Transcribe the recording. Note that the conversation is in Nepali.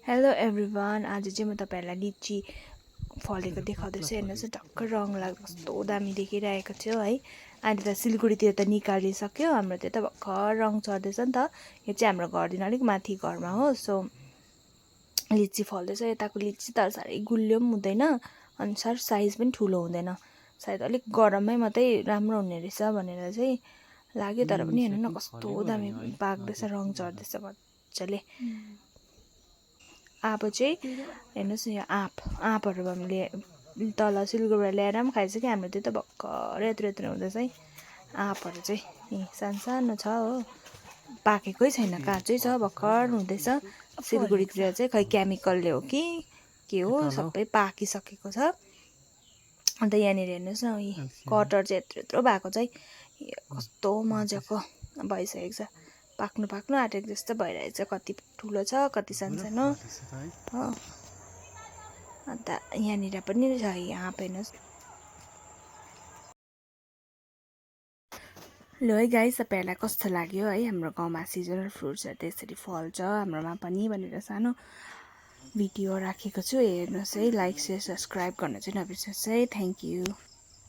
हेलो एभ्रिवान, आज चाहिँ म तपाईहरुलाई लिची फलेको देखाउँदैछु। हेर्नुहोस् टक्क रङ लाग्दो कस्तो दामी देखिरहेको थियो है। अहिले त सिलगढीतिर त निकालिसक्यो, हाम्रोतिर त भर्खर रङ चढ्दैछ नि त। यो चाहिँ हाम्रो घरदेखि अलिक माथि घरमा हो। सो लिची फल्दैछ। यताको लिची त साह्रै गुलियो पनि हुँदैन, अनुसार साइज पनि ठुलो हुँदैन। सायद अलिक गरममै मात्रै राम्रो हुने रहेछ भनेर चाहिँ लाग्यो। तर पनि हेर्नु न कस्तो दामी पाक्दैछ, रङ चढ्दैछ मजाले। अब चाहिँ हेर्नुहोस् न, यो आँपहरू हामीले तल सिलगढीबाट ल्याएर पनि खाइसक्यो। हाम्रोतिर त भर्खर यत्रो यत्रो हुँदैछ है। आँपहरू चाहिँ यी सानो छ हो, पाकेकै छैन, काँचै छ, भर्खर हुँदैछ। सिलगढीतिर चाहिँ खै केमिकलले हो कि के हो, सबै पाकिसकेको छ। अन्त यहाँनिर हेर्नुहोस् न, यी कटर चाहिँ यत्रो यत्रो भएको चाहिँ कस्तो मजाको भइसकेको छ। पाक्नु आँटेको जस्तो भइरहेछ। कति ठुलो छ, कति सानो हो। अन्त यहाँनिर पनि छ आँप, हेर्नुहोस्। ल है गाइस, तपाईँहरूलाई कस्तो लाग्यो है हाम्रो गाउँमा सिजनल फ्रुट्सहरू त्यसरी फल्छ हाम्रोमा पनि भनेर सानो भिडियो राखेको छु। हेर्नुहोस् है, लाइक शेयर सब्सक्राइब गर्न चाहिँ नबिर्नुहोस् है। Thank you.